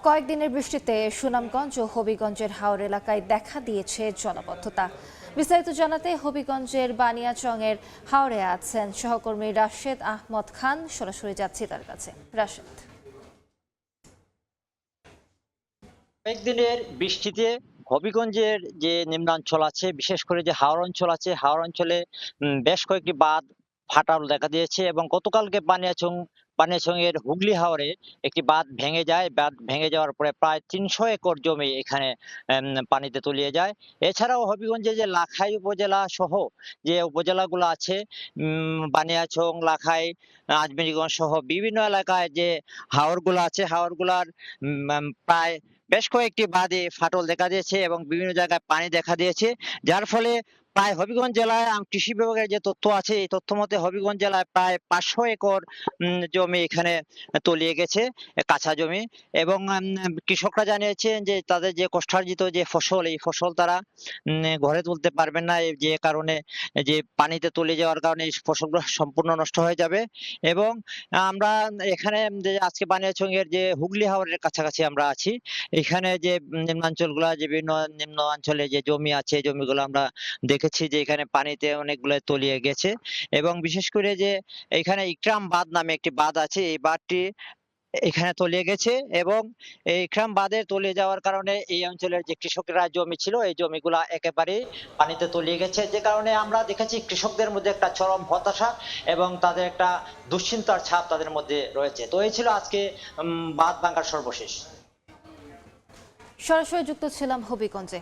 কয়েকদিনের বৃষ্টিতে সুনামগঞ্জ ও হবিগঞ্জের হাওর এলাকায় দেখা দিয়েছে জলাবদ্ধতা। বিস্তারিত জানাতে হবিগঞ্জের বানিয়াচংয়ের হাওরে আছেন সহকর্মী রাশেদ আহমদ খান। সরাসরি যাচ্ছি তার কাছে। রাশেদ, কয়েকদিনের বৃষ্টিতে হবিগঞ্জের যে নিম্নাঞ্চল আছে, বিশেষ করে যে হাওর অঞ্চল আছে, হাওর অঞ্চলে বেশ কয়েকটি বাঁধ ফাটল দেখা দিয়েছে এবং গতকালকে বানিয়াচং এর হুগলি হাওরে একটি বাঁধ ভেঙে যায়। বাঁধ ভেঙে যাওয়ার পরে প্রায় ৩০০ একর জমি এখানে পানিতে তলিয়ে যায়। এছাড়াও হবিগঞ্জে যে লাখাই উপজেলা সহ যে উপজেলাগুলো আছে, বানিয়াচং, লাখাই, আজমেরীগঞ্জ সহ বিভিন্ন এলাকায় যে হাওরগুলো আছে, হাওরগুলার প্রায় বেশ কয়েকটি বাঁধে ফাটল দেখা দিয়েছে এবং বিভিন্ন জায়গায় পানি দেখা দিয়েছে, যার ফলে প্রায় হবিগঞ্জ জেলায় কৃষি বিভাগের যে তথ্য আছে, এই তথ্য মতে হবিগঞ্জ জেলায় প্রায় ৫০০ একর জমি এখানে তলিয়ে গেছে, কাঁচা জমি। এবং কৃষকরা জানিয়েছেন যে তাদের যে কষ্টার্জিত যে ফসল, এই ফসল তারা ঘরে তুলতে পারবেন না, যে কারণে যে পানিতে তলিয়ে যাওয়ার কারণে এই ফসলগুলো সম্পূর্ণ নষ্ট হয়ে যাবে। এবং আমরা এখানে যে আজকে বানিয়াচং এর যে হুগলি হাওরের কাছাকাছি আমরা আছি, এখানে যে নিম্নাঞ্চলগুলা, যে বিভিন্ন নিম্ন অঞ্চলে যে জমি আছে, জমিগুলো আমরা দেখেছি যে এখানে পানিতে অনেকগুলো তলিয়ে গেছে। এবং বিশেষ করে যে এখানে ইকরাম বাঁধ নামে একটি বাঁধ আছে, এই বাঁধটি এখানে তলিয়ে গেছে এবং এই ইকরাম বাঁধে তলিয়ে যাওয়ার কারণে এই অঞ্চলের যে কৃষকেরা জমি ছিল, এই জমিগুলা একেবারে পানিতে তলিয়ে গেছে, যে কারণে আমরা দেখেছি কৃষকদের মধ্যে একটা চরম হতাশা এবং তাদের একটা দুশ্চিন্তার ছাপ তাদের মধ্যে রয়েছে। তো এই ছিল আজকে বাঁধ ভাঙার সর্বশেষ। সরাসরি যুক্ত ছিলাম হবিগঞ্জে।